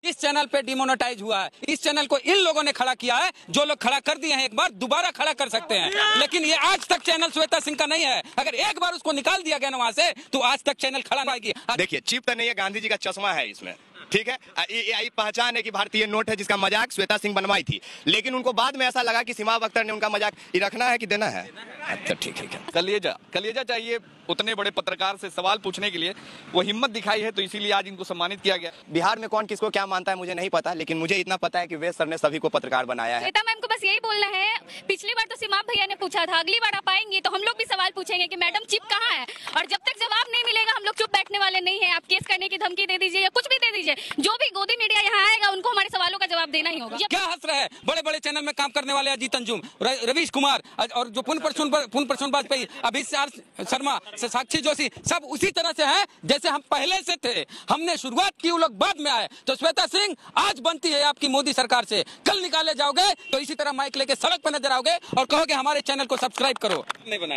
इस चैनल पे डिमोनेटाइज हुआ है। इस चैनल को इन लोगों ने खड़ा किया है। जो लोग खड़ा कर दिए हैं एक बार दोबारा खड़ा कर सकते हैं, लेकिन ये आज तक चैनल श्वेता सिंह का नहीं है। अगर एक बार उसको निकाल दिया गया ना वहां से तो आज तक चैनल खड़ा नहीं आएगी। देखिए चिप तो नहीं है, गांधी जी का चश्मा है इसमें, ठीक है। ये पहचान है कि भारतीय नोट है जिसका मजाक श्वेता सिंह बनवाई थी, लेकिन उनको बाद में ऐसा लगा कि सीमाब अख्तर ने उनका मजाक रखना है कि देना है। अच्छा ठीक है। कलेजा चाहिए उतने बड़े पत्रकार से सवाल पूछने के लिए, वो हिम्मत दिखाई है तो इसीलिए आज इनको सम्मानित किया गया। बिहार में कौन किसको क्या मानता है मुझे नहीं पता, लेकिन मुझे इतना पता है कि वेद सर ने सभी को पत्रकार बनाया है। श्वेता मैम को बस यही बोलना है, पिछली बार तो सीमाब भैया ने पूछा था, अगली बार आप आएंगे तो हम लोग भी सवाल पूछेंगे कि मैडम चिप कहाँ है, और जब तक जवाब नहीं मिलेगा हम लोग चुप बैठने वाले नहीं है। आप केस करने की धमकी दे दीजिए या कुछ भी दे दीजिए, जो भी गोदी मीडिया यहाँ आएगा उनको हमारे सवालों का जवाब देना ही होगा। क्या हंस रहे हैं? बड़े बड़े चैनल में काम करने वाले अजीत अंजुम, रवीश कुमार और जो पुन प्रसून वाजपेयी, अभिषेक शर्मा, साक्षी जोशी, सब उसी तरह से हैं जैसे हम पहले से थे। हमने शुरुआत की, वो लोग बाद में आए। तो श्वेता सिंह आज बनती है आपकी मोदी सरकार से, कल निकाले जाओगे तो इसी तरह माइक लेके सड़क पर नजर आओगे और कहोगे हमारे चैनल को सब्सक्राइब करो।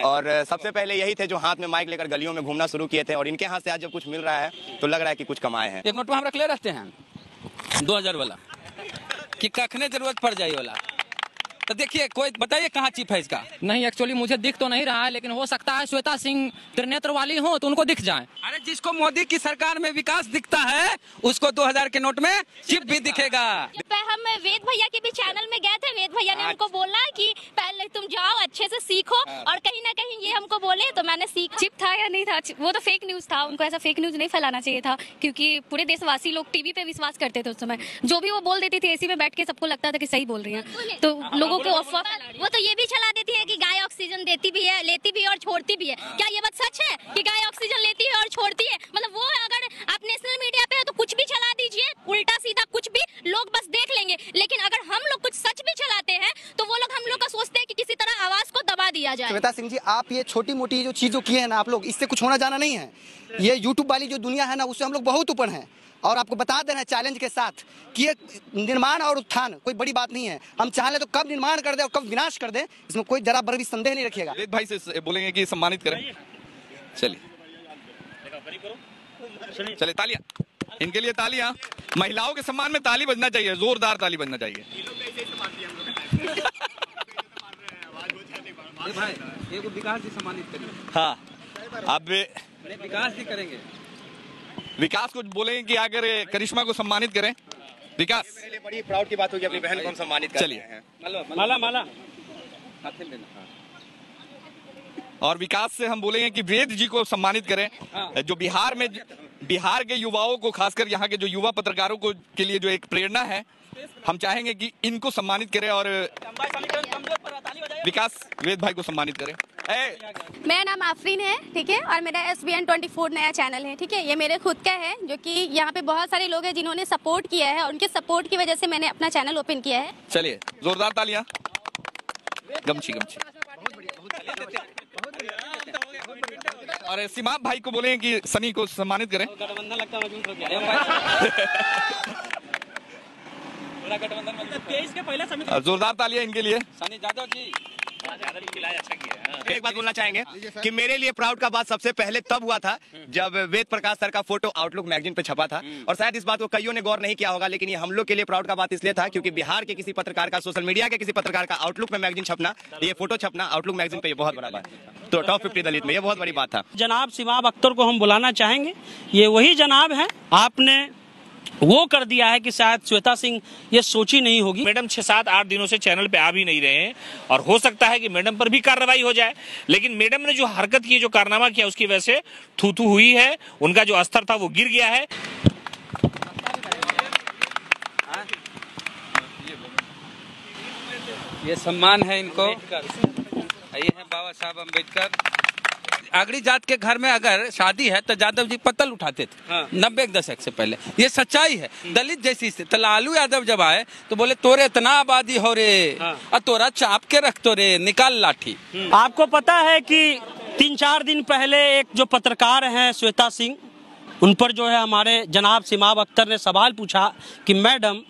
और सबसे पहले यही थे जो हाथ में माइक लेकर गलियों में घूमना शुरू किए थे, और इनके हाथ से आज जब कुछ मिल रहा है तो लग रहा है कि कुछ कमाए हैं। एक नोट में हम रख ले रहते हैं 2000 वाला कि कखने जरूरत पड़ जाए वाला। तो देखिए कोई बताइए कहाँ चिप है इसका? नहीं, एक्चुअली मुझे दिख तो नहीं रहा है, लेकिन हो सकता है श्वेता सिंह त्रिनेत्र वाली हो तो उनको दिख जाए। अरे जिसको मोदी की सरकार में विकास दिखता है उसको 2000 के नोट में चिप भी दिखेगा। हम वेद भैया के भी चैनल में गए थे, वेद भैया ने हमको बोला कि पहले तुम जाओ अच्छे से सीखो, और कहीं ना कहीं ये हमको बोले तो मैंने सीख। चिप था या नहीं था वो तो फेक न्यूज था, उनको ऐसा फेक न्यूज नहीं फैलाना चाहिए था, क्योंकि पूरे देशवासी लोग टीवी पे विश्वास करते थे उस समय। जो भी वो बोल देती थी एसी में बैठ के सबको लगता था कि सही बोल रही है, तो लोगों को अफवाह। वो तो ये भी चला देती है कि गाय ऑक्सीजन देती भी है, लेती भी है और छोड़ती भी है। क्या ये बात सच है कि गाय ऑक्सीजन लेती है और छोड़ती है? मतलब वो अगर आप नेशनल मीडिया पे है तो कुछ भी चला दीजिए, उल्टा सीधा कुछ भी, लोग बस देख लेंगे। लेकिन अगर हम लोग कुछ सच भी चलाते हैं तो वो लोग हम लोग का सोचते हैं कि किसी तरह आवाज को दबा दिया जाए। श्वेता सिंह जी, आप ये छोटी मोटी जो चीज किए हैं ना आप लोग, इससे कुछ होना जाना नहीं है। ये यूट्यूब वाली जो दुनिया है ना उससे हम लोग बहुत ऊपर हैं, और आपको बता देना है चैलेंज के साथ कि निर्माण और उत्थान कोई बड़ी बात नहीं है। हम चाहे तो कब निर्माण कर दे और कब विनाश कर दे, इसमें कोई जरा बर भी संदेह नहीं रखिएगा। वेद भाई से बोलेंगे कि सम्मानित करें। चलिए तालियां इनके लिए, तालियां। महिलाओं के सम्मान में ताली बजना चाहिए, जोरदार ताली बजना चाहिए। भाई एक विकास जी सम्मानित करिए। हाँ, अब विकास जी करेंगे। विकास को बोलेंगे कि अगर करिश्मा को सम्मानित करें। विकास, बड़ी प्राउड की बात होगी अपनी बहन को हम सम्मानित कर रहे हैं। माला और विकास से हम बोलेंगे कि वेद जी को सम्मानित करें, जो बिहार के युवाओं को, खासकर यहाँ के जो युवा पत्रकारों को के लिए जो एक प्रेरणा है, हम चाहेंगे कि इनको सम्मानित करें। और विकास वेद भाई को सम्मानित करें। मेरा नाम आफरीन है, ठीक है, और मेरा SBN 24 नया चैनल है, ठीक है। ये मेरे खुद का है, जो कि यहाँ पे बहुत सारे लोग हैं जिन्होंने सपोर्ट किया है, और उनके सपोर्ट की वजह से मैंने अपना चैनल ओपन किया है। चलिए जोरदार तालियां। गमछी और सीमाब भाई को बोलेंगे कि सनी को सम्मानित करें। जोरदार तालियां इनके लिए। सनी यादव जी एक बात बोलना चाहेंगे कि मेरे लिए प्राउड का बात सबसे पहले तब हुआ था जब वेद प्रकाश सर का फोटो आउटलुक मैगजीन पे छपा था, और शायद इस बात को कईयों ने गौर नहीं किया होगा, लेकिन ये हम लोग के लिए प्राउड का बात इसलिए था क्योंकि बिहार के किसी पत्रकार का, सोशल मीडिया के किसी पत्रकार का आउटलुक में मैगजीन छपना, ये फोटो छपना आउटलुक मैगजीन पे, ये बहुत बड़ा बात। तो टॉप 50 दलित में ये बहुत बड़ी बात था। जनाब सीमाब अख्तर को हम बुलाना चाहेंगे। ये वही जनाब है, आपने वो कर दिया है कि शायद श्वेता सिंह ये सोची नहीं होगी। मैडम 6-7-8 दिनों से चैनल पे आ भी नहीं रहे हैं, और हो सकता है कि मैडम पर भी कार्रवाई हो जाए, लेकिन मैडम ने जो हरकत की, जो कारनामा किया, उसकी वजह से थू हुई है, उनका जो स्तर था वो गिर गया है। ये सम्मान है इनको। ये है बाबा साहब अम्बेडकर। आगरी जात के घर में अगर शादी है तो यादव जी पत्तल उठाते थे। हाँ। 90 के दशक से पहले, ये सच्चाई है। दलित जैसी से तो लालू यादव जब आए तो बोले तोरे इतना आबादी हो रे, और तोरा चाप के रख तो रे, निकाल लाठी। आपको पता है कि 3-4 दिन पहले एक जो पत्रकार हैं श्वेता सिंह, उन पर जो है हमारे जनाब सीमाब अख्तर ने सवाल पूछा कि मैडम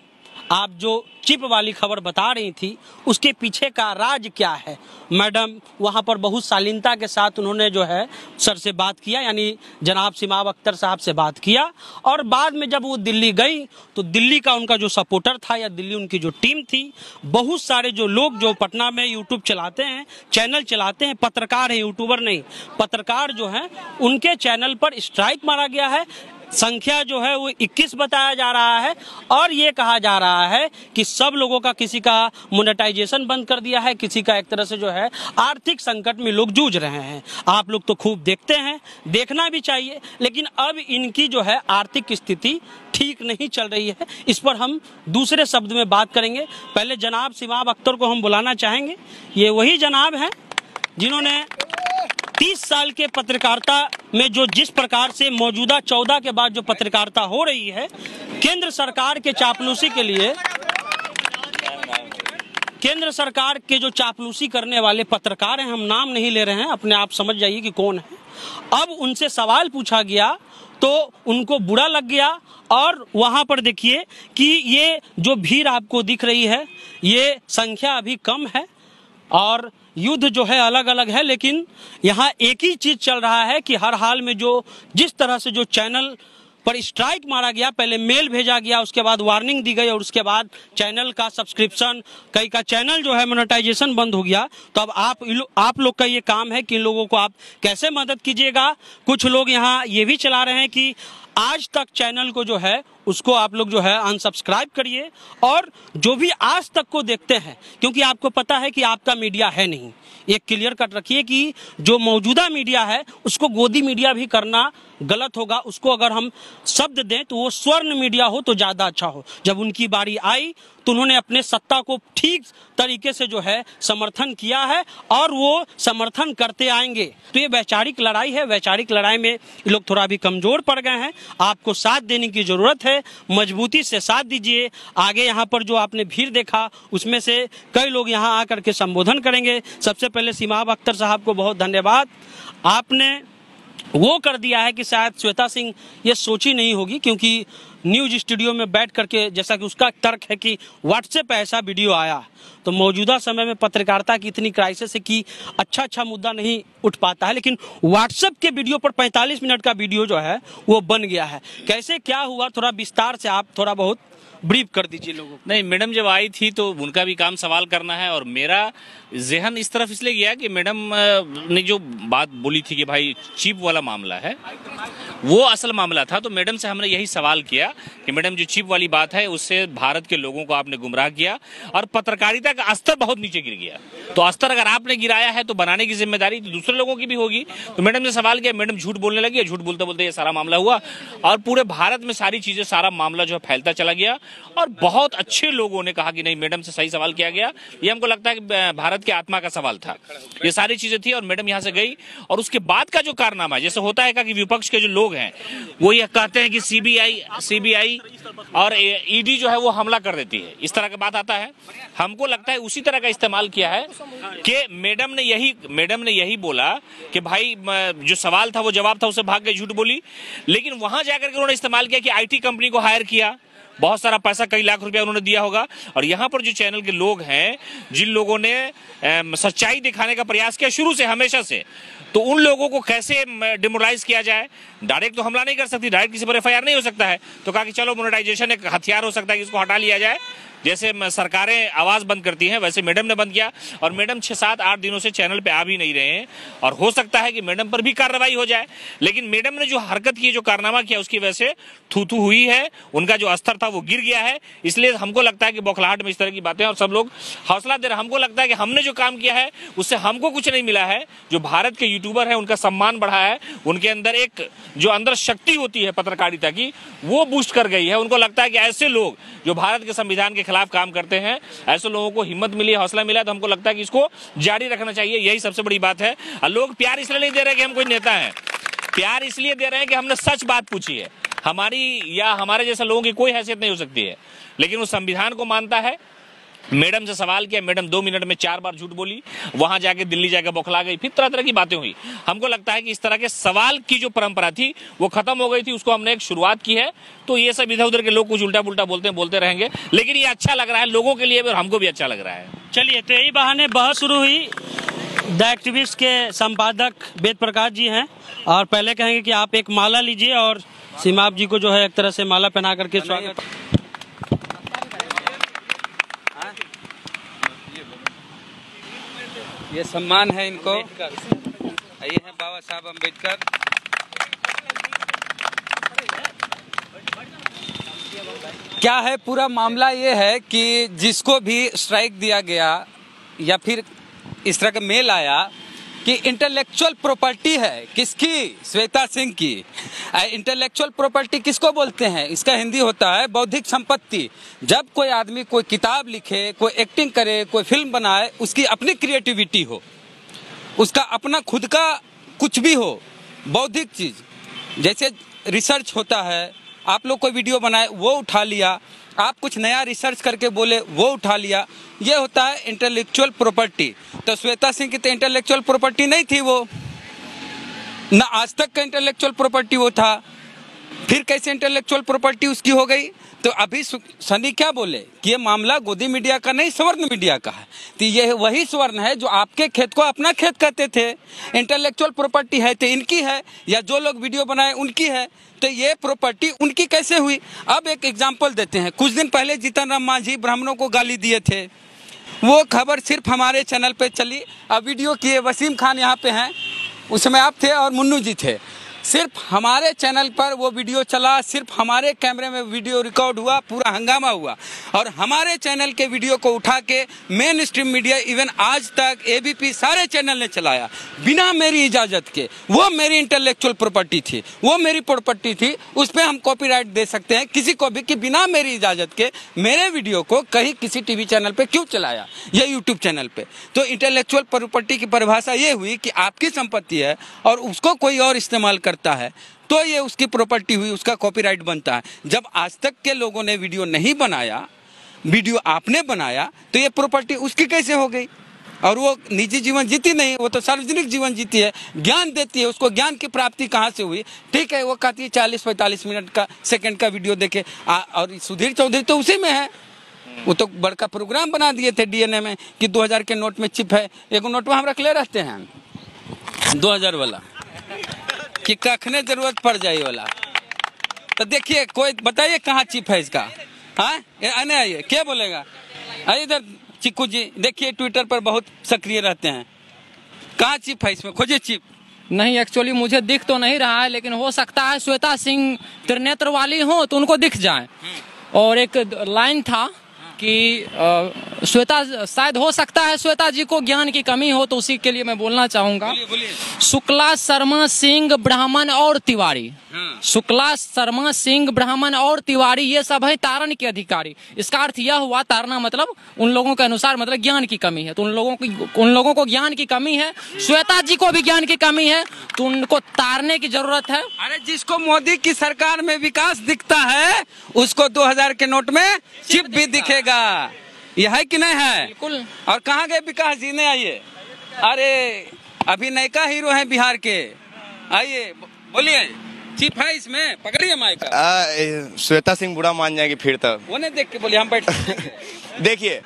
आप जो चिप वाली खबर बता रही थी उसके पीछे का राज क्या है। मैडम वहां पर बहुत शालीनता के साथ उन्होंने जो है सर से बात किया, यानी जनाब सिमाब अख्तर साहब से बात किया, और बाद में जब वो दिल्ली गई तो दिल्ली का उनका जो सपोर्टर था या दिल्ली उनकी जो टीम थी, बहुत सारे जो लोग जो पटना में यूट्यूब चलाते हैं, चैनल चलाते हैं, पत्रकार है, यूट्यूबर नहीं, पत्रकार जो हैं उनके चैनल पर स्ट्राइक मारा गया है। संख्या जो है वो 21 बताया जा रहा है और ये कहा जा रहा है कि सब लोगों का, किसी का मोनेटाइजेशन बंद कर दिया है, किसी का एक तरह से जो है आर्थिक संकट में लोग जूझ रहे हैं। आप लोग तो खूब देखते हैं, देखना भी चाहिए, लेकिन अब इनकी जो है आर्थिक स्थिति ठीक नहीं चल रही है। इस पर हम दूसरे शब्द में बात करेंगे। पहले जनाब सिमाब अख्तर को हम बुलाना चाहेंगे। ये वही जनाब हैं जिन्होंने 30 साल के पत्रकारिता में जो जिस प्रकार से मौजूदा 14 के बाद जो पत्रकारिता हो रही है, केंद्र सरकार के चापलूसी के लिए, केंद्र सरकार के जो चापलूसी करने वाले पत्रकार हैं, हम नाम नहीं ले रहे हैं, अपने आप समझ जाइए कि कौन है। अब उनसे सवाल पूछा गया तो उनको बुरा लग गया और वहां पर देखिए कि ये जो भीड़ आपको दिख रही है, ये संख्या अभी कम है और युद्ध जो है अलग अलग है, लेकिन यहाँ एक ही चीज चल रहा है कि हर हाल में जो जिस तरह से जो चैनल पर स्ट्राइक मारा गया, पहले मेल भेजा गया, उसके बाद वार्निंग दी गई और उसके बाद चैनल का सब्सक्रिप्शन, कई का चैनल जो है मोनेटाइजेशन बंद हो गया। तो अब आप लोग का ये काम है कि इन लोगों को आप कैसे मदद कीजिएगा। कुछ लोग यहाँ ये भी चला रहे हैं कि आज तक चैनल को जो है उसको आप लोग जो है अनसब्सक्राइब करिए, और जो भी आज तक को देखते हैं, क्योंकि आपको पता है कि आपका मीडिया है नहीं, एक क्लियर कट रखिए कि जो मौजूदा मीडिया है उसको गोदी मीडिया भी करना गलत होगा। उसको अगर हम शब्द दें तो वो स्वर्ण मीडिया हो तो ज्यादा अच्छा हो। जब उनकी बारी आई तो उन्होंने अपने सत्ता को ठीक तरीके से जो है समर्थन किया है और वो समर्थन करते आएंगे। तो ये वैचारिक लड़ाई है, वैचारिक लड़ाई में ये लोग थोड़ा भी कमजोर पड़ गए हैं। आपको साथ देने की जरूरत है, मजबूती से साथ दीजिए। आगे यहाँ पर जो आपने भीड़ देखा उसमें से कई लोग यहाँ आकर के संबोधन करेंगे। सबसे पहले सिमाब अख्तर साहब को बहुत धन्यवाद, आपने वो कर दिया है कि शायद श्वेता सिंह ये सोची नहीं होगी, क्योंकि न्यूज स्टूडियो में बैठ करके, जैसा कि उसका तर्क है कि व्हाट्सएप पे ऐसा वीडियो आया, तो मौजूदा समय में पत्रकारिता की इतनी क्राइसिस है कि अच्छा मुद्दा नहीं उठ पाता है, लेकिन व्हाट्सएप के वीडियो पर 45 मिनट का वीडियो जो है वो बन गया है। कैसे क्या हुआ, थोड़ा विस्तार से आप थोड़ा बहुत ब्रीफ कर दीजिए लोगों को। नहीं, मैडम जब आई थी तो उनका भी काम सवाल करना है, और मेरा जहन इस तरफ इसलिए गया कि मैडम ने जो बात बोली थी कि भाई चिप वाला मामला है वो असल मामला था, तो मैडम से हमने यही सवाल किया कि मैडम जो चिप वाली बात है उससे भारत के लोगों को आपने गुमराह किया और पत्रकारिता का स्तर बहुत नीचे गिर गया। तो स्तर अगर आपने गिराया है तो बनाने की जिम्मेदारी तो दूसरे लोगों की भी होगी। तो मैडम ने सवाल किया, मैडम झूठ बोलने लगी, झूठ बोलते बोलते ये सारा मामला हुआ और पूरे भारत में सारी चीजें, सारा मामला जो है फैलता चला गया। और बहुत अच्छे लोगों ने कहा कि नहीं, मैडम से सही सवाल किया गया, ये हमको लगता है कि भारत की आत्मा का सवाल था, ये सारी चीजें थी। और मैडम यहाँ से गई और उसके बाद का जो कारनामा, जैसे होता है कि विपक्ष के जो लोग हैं वो ये कहते हैं कि सीबीआई और ईडी जो है वो हमला कर देती है, इस तरह का बात आता है। हमको लगता है उसी तरह का इस्तेमाल किया है कि मैडम ने यही बोला कि भाई जो सवाल था वो जवाब था, उससे भाग के झूठ बोली, लेकिन वहां जाकर के उन्होंने इस्तेमाल किया कि आईटी कंपनी को हायर किया, बहुत सारा पैसा, कई लाख रुपया उन्होंने दिया होगा। और यहाँ पर जो चैनल के लोग हैं, जिन लोगों ने सच्चाई दिखाने का प्रयास किया शुरू से, हमेशा से, तो उन लोगों को कैसे डिमोरलाइज किया जाए। डायरेक्ट तो हमला नहीं कर सकती, डायरेक्ट किसी पर एफआईआर नहीं हो सकता है, तो कहा कि चलो मोनेटाइजेशन एक हथियार हो सकता है कि इसको हटा लिया जाए। जैसे सरकारें आवाज बंद करती हैं वैसे मैडम ने बंद किया, और मैडम 6-7-8 दिनों से चैनल पे आ भी नहीं रहे हैं, और हो सकता है कि मैडम पर भी कार्रवाई हो जाए। लेकिन मैडम ने जो हरकत की, जो कारनामा किया, उसकी वजह से थू हुई है, उनका जो स्तर था वो गिर गया है। इसलिए हमको लगता है कि बौखलाहट में इस तरह की बातें, और सब लोग हौसला दे रहे। हमको लगता है कि हमने जो काम किया है उससे हमको कुछ नहीं मिला है। जो भारत के यूट्यूबर है उनका सम्मान बढ़ा है, उनके अंदर एक जो अंदर शक्ति होती है पत्रकारिता की वो बूस्ट कर गई है। उनको लगता है कि ऐसे लोग जो भारत के संविधान के खिलाफ काम करते हैं, ऐसे लोगों को हिम्मत मिली, हौसला मिला, तो हमको लगता है कि इसको जारी रखना चाहिए। यही सबसे बड़ी बात है। और लोग प्यार इसलिए नहीं दे रहे कि हम कोई नेता हैं, प्यार इसलिए दे रहे हैं कि हमने सच बात पूछी है। हमारी या हमारे जैसे लोगों की कोई हैसियत नहीं हो सकती है, लेकिन वो संविधान को मानता है, मैडम से सवाल किया, मैडम 2 मिनट में 4 बार झूठ बोली, वहां जाके दिल्ली जाके बौखला गई, फिर तरह तरह की बातें हुई। हमको लगता है कि इस तरह के सवाल की जो परंपरा थी वो खत्म हो गई थी, उसको हमने एक शुरुआत की है। तो ये सब इधर उधर के लोग कुछ उल्टा पुल्टा बोलते रहेंगे, लेकिन ये अच्छा लग रहा है लोगों के लिए और हमको भी अच्छा लग रहा है। चलिए, तो यही बहाने बहस शुरू हुई। द एक्टिविस्ट के संपादक वेद प्रकाश जी हैं और पहले कहेंगे कि आप एक माला लीजिए और सीमा जी को जो है एक तरह से माला पहना करके स्वागत। ये सम्मान है इनको। ये है बाबा साहब अम्बेडकर। क्या है पूरा मामला, ये है कि जिसको भी स्ट्राइक दिया गया या फिर इस तरह का मेल आया कि इंटेलेक्चुअल प्रॉपर्टी है किसकी, श्वेता सिंह की। इंटेलेक्चुअल प्रॉपर्टी किसको बोलते हैं, इसका हिंदी होता है बौद्धिक संपत्ति। जब कोई आदमी कोई किताब लिखे, कोई एक्टिंग करे, कोई फिल्म बनाए, उसकी अपनी क्रिएटिविटी हो, उसका अपना खुद का कुछ भी हो, बौद्धिक चीज। जैसे रिसर्च होता है, आप लोग कोई वीडियो बनाए वो उठा लिया, आप कुछ नया रिसर्च करके बोले वो उठा लिया, ये होता है इंटेलेक्चुअल प्रॉपर्टी। तो श्वेता सिंह की तो इंटेलेक्चुअल प्रॉपर्टी नहीं थी, वो ना आज तक का इंटेलेक्चुअल प्रॉपर्टी वो था, फिर कैसे इंटेलेक्चुअल प्रॉपर्टी उसकी हो गई। तो अभी सनी क्या बोले कि ये मामला गोदी मीडिया का नहीं, स्वर्ण मीडिया का है। तो ये वही स्वर्ण है जो आपके खेत को अपना खेत कहते थे। इंटेलेक्चुअल प्रॉपर्टी है तो इनकी है, या जो लोग वीडियो बनाए उनकी है, तो ये प्रॉपर्टी उनकी कैसे हुई। अब एक एग्जाम्पल देते हैं। कुछ दिन पहले जीतन राम मांझी ब्राह्मणों को गाली दिए थे, वो खबर सिर्फ हमारे चैनल पे चली। अब वीडियो किए, वसीम खान यहाँ पे हैं, उसमें आप थे और मुन्नू जी थे। सिर्फ हमारे चैनल पर वो वीडियो चला, सिर्फ हमारे कैमरे में वीडियो रिकॉर्ड हुआ, पूरा हंगामा हुआ। और हमारे चैनल के वीडियो को उठा के मेन स्ट्रीम मीडिया, इवन आज तक एबीपी, सारे चैनल ने चलाया बिना मेरी इजाजत के। वो मेरी इंटेलेक्चुअल प्रॉपर्टी थी, वो मेरी प्रॉपर्टी थी, उस पर हम कॉपीराइट दे सकते हैं किसी को भी कि बिना मेरी इजाजत के मेरे वीडियो को कहीं किसी टीवी चैनल पे क्यों चलाया या यूट्यूब चैनल पे। तो इंटेलेक्चुअल प्रॉपर्टी की परिभाषा ये हुई कि आपकी संपत्ति है और उसको कोई और इस्तेमाल करता है तो ये उसकी प्रॉपर्टी हुई, उसका कॉपीराइट बनता है। जब आज तक के लोगों ने वीडियो नहीं बनाया, वीडियो आपने बनाया, तो ये प्रॉपर्टी उसकी कैसे हो गई। और वो निजी जीवन जीती नहीं, वो तो सार्वजनिक जीवन जीती है, ज्ञान देती है। उसको ज्ञान की प्राप्ति कहाँ से हुई। ठीक है, वो कहती है 40-45 मिनट का सेकंड का वीडियो देखे। और सुधीर चौधरी तो उसी में है, वो तो बड़का प्रोग्राम बना दिए थे डीएनए में कि 2000 के नोट में चिप है। एक नोट में हम रख ले रहते हैं 2000 वाला कि कखने जरूरत पड़ जाए वाला। तो देखिए, कोई बताइए कहाँ चिप है इसका। हाँ, आने आइए, क्या बोलेगा। आइए इधर चिक्कू जी, देखिए ट्विटर पर बहुत सक्रिय रहते हैं। कहाँ चिप है इसमें, खोजिए चिप। नहीं, एक्चुअली मुझे दिख तो नहीं रहा है, लेकिन हो सकता है श्वेता सिंह त्रिनेत्र वाली हो तो उनको दिख जाए। और एक लाइन था कि श्वेता, शायद हो सकता है श्वेता जी को ज्ञान की कमी हो, तो उसी के लिए मैं बोलना चाहूंगा। शुक्ला, शर्मा, सिंह, ब्राह्मण और तिवारी। शुक्ला, शर्मा, सिंह, ब्राह्मण और तिवारी, ये सब है तारण के अधिकारी। इसका अर्थ यह हुआ, तारना मतलब उन लोगों के अनुसार मतलब ज्ञान की कमी है, तो उन लोगों को ज्ञान की कमी है। श्वेता जी को भी ज्ञान की कमी है, तो उनको तारने की जरूरत है। अरे जिसको मोदी की सरकार में विकास दिखता है, उसको 2000 के नोट में चिप भी दिखेगा। यह है कि नहीं है। बिल्कुल। और कहाँ गए विकास जी, ने आइए। अरे अभी नयका हीरो है बिहार के, आइए बोलिए। चिप है इसमें, पकड़िए माइक। श्वेता सिंह बुरा मान जाएंगे फिर तब। वो नहीं देख के बोलिए, हम बैठ। देखिए,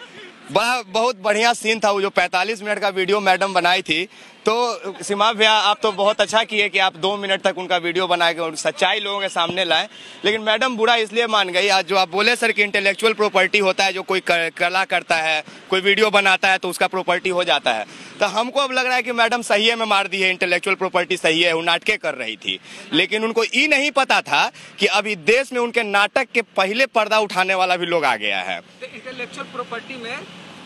बहुत बढ़िया सीन था वो जो 45 मिनट का वीडियो मैडम बनाई थी। तो सीमा भैया, आप तो बहुत अच्छा किए कि आप 2 मिनट तक उनका वीडियो बना के सच्चाई लोगों के सामने लाए। लेकिन मैडम बुरा इसलिए मान गई, आज जो आप बोले सर कि इंटेलेक्चुअल प्रॉपर्टी होता है, जो कोई कला करता है, कोई वीडियो बनाता है तो उसका प्रॉपर्टी हो जाता है। तो हमको अब लग रहा है कि मैडम सही में मार दी है, इंटेलेक्चुअल प्रॉपर्टी सही है, वो नाटकें कर रही थी। लेकिन उनको ये नहीं पता था कि अभी देश में उनके नाटक के पहले पर्दा उठाने वाला भी लोग आ गया है। इंटेलेक्चुअल प्रॉपर्टी में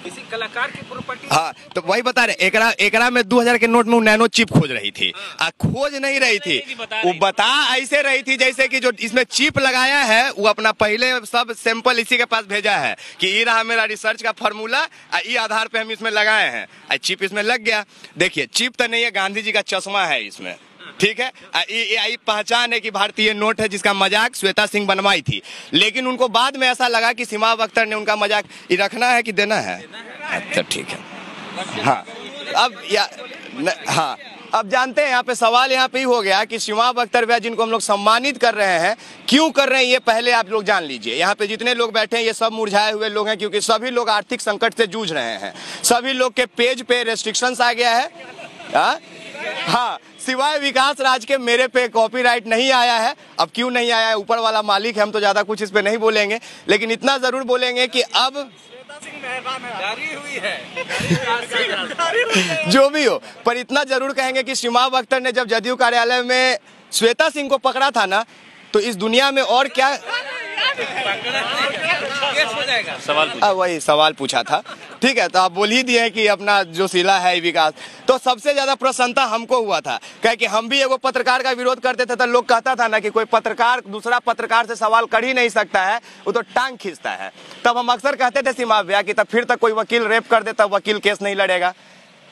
किसी कलाकार की प्रॉपर्टी। हाँ, तो वही बता रहे, एकरा में 2000 के नोट में नैनो चिप खोज रही थी। खोज नहीं रही थी, वो बता ऐसे रही थी जैसे कि जो इसमें चिप लगाया है वो अपना पहले सब सैंपल इसी के पास भेजा है कि ये रहा मेरा रिसर्च का फॉर्मूला, ये आधार पे हम इसमें लगाए हैं, चिप इसमें लग गया। देखिए, चिप तो नहीं है, गांधी जी का चश्मा है इसमें। ठीक है, ये पहचान है कि भारतीय नोट है जिसका मजाक श्वेता सिंह बनवाई थी, लेकिन उनको बाद में ऐसा लगा कि सीमा अख्तर ने उनका मजाक रखना है कि देना है। अच्छा ठीक है, हाँ हाँ अब जानते हैं यहाँ पे सवाल यहाँ पे ही हो गया कि सीमा अख्तर भैया जिनको हम लोग सम्मानित कर रहे हैं, क्यों कर रहे हैं ये पहले आप लोग जान लीजिए। यहाँ पे जितने लोग बैठे हैं ये सब मुरझाए हुए लोग हैं, क्योंकि सभी लोग आर्थिक संकट से जूझ रहे हैं। सभी लोग के पेज पे रेस्ट्रिक्शंस आ गया है। हाँ, सिवाय विकास राज के मेरे पे कॉपीराइट नहीं आया है। अब क्यों नहीं आया है, ऊपर वाला मालिक है, हम तो ज्यादा कुछ इस पे नहीं बोलेंगे, लेकिन इतना जरूर बोलेंगे कि अब हुई है जो भी हो, पर इतना जरूर कहेंगे कि सीमा अख्तर ने जब जदयू कार्यालय में श्वेता सिंह को पकड़ा था ना, तो इस दुनिया में और क्या वही सवाल पूछा था। ठीक है, तो आप बोल ही दिए कि अपना जो सिला है विकास, तो सबसे ज्यादा प्रसन्नता हमको हुआ था, क्या कि हम भी एगो पत्रकार का विरोध करते थे, तो लोग कहता था ना कि कोई पत्रकार दूसरा पत्रकार से सवाल कर ही नहीं सकता है, वो तो टांग खींचता है। तब हम अक्सर कहते थे सीमा भैया कि तब फिर तक कोई वकील रेप कर देता, वकील केस नहीं लड़ेगा,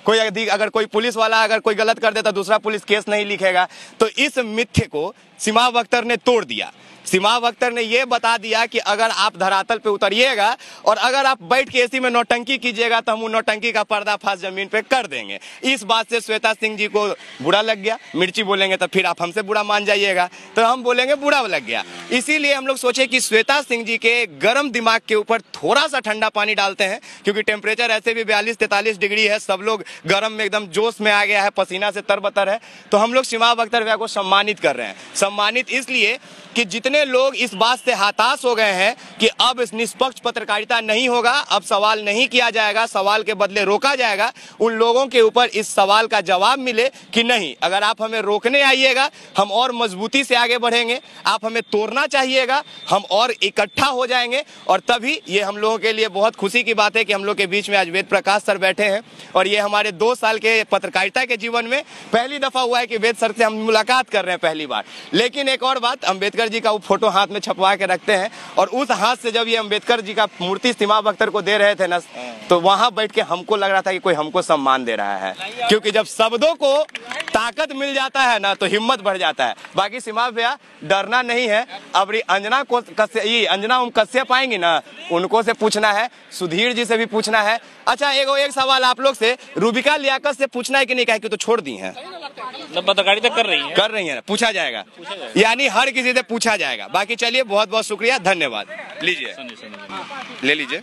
कोई अगर कोई पुलिस वाला अगर कोई गलत कर देता दूसरा पुलिस केस नहीं लिखेगा। तो इस मिथ्य को सीमा अख्तर ने तोड़ दिया। सीमा अख्तर ने यह बता दिया कि अगर आप धरातल पे उतरिएगा और अगर आप बैठ के एसी में नौटंकी कीजिएगा तो हम नौटंकी का पर्दाफाश जमीन पे कर देंगे। इस बात से श्वेता सिंह जी को बुरा लग गया। मिर्ची बोलेंगे तो फिर आप हमसे बुरा मान जाइएगा, तो हम बोलेंगे बुरा लग गया। इसीलिए हम लोग सोचे कि श्वेता सिंह जी के गर्म दिमाग के ऊपर थोड़ा सा ठंडा पानी डालते हैं, क्योंकि टेम्परेचर ऐसे भी 42-43 डिग्री है, सब लोग गर्म में एकदम जोश में आ गया है, पसीना से तरबतर है। तो हम लोग सीमा अख्तर भैया को सम्मानित कर रहे हैं। सम्मानित इसलिए कि जितने लोग इस बात से हताश हो गए हैं कि अब इस निष्पक्ष पत्रकारिता नहीं होगा, अब सवाल नहीं किया जाएगा, सवाल के बदले रोका जाएगा, उन लोगों के ऊपर इस सवाल का जवाब मिले कि नहीं, अगर आप हमें रोकने आइएगा हम और मजबूती से आगे बढ़ेंगे, आप हमें तोड़ना चाहिएगा हम और इकट्ठा हो जाएंगे। और तभी ये हम लोगों के लिए बहुत खुशी की बात है कि हम लोग के बीच में आज वेद प्रकाश सर बैठे हैं, और ये हमारे 2 साल के पत्रकारिता के जीवन में पहली दफा हुआ है कि वेद सर से हम मुलाकात कर रहे हैं पहली बार। लेकिन एक और बात, अम्बेडकर जी का वो फोटो हाथ में छपवा के रखते हैं, और उस हाथ से जब ये अम्बेडकर जी का मूर्ति सीमा अख्तर को दे रहे थे ना, तो वहां बैठ के हमको लग रहा था कि कोई हमको सम्मान दे रहा है, क्योंकि जब शब्दों को ताकत मिल जाता है ना तो हिम्मत बढ़ जाता है। बाकी सीमा भैया डरना नहीं है। अब अंजना को अंजना कश्यप आएंगी ना, उनको से पूछना है, सुधीर जी से भी पूछना है। अच्छा एक सवाल आप लोग से, रूबिका लियाकत से पूछना है कि नहीं, कहा कि तो छोड़ दी है, पत्रकारिता कर रही है ना, पूछा जाएगा, यानी हर किसी से पूछा जाएगा। बाकी चलिए बहुत बहुत शुक्रिया, धन्यवाद। लीजिए ले लीजिए।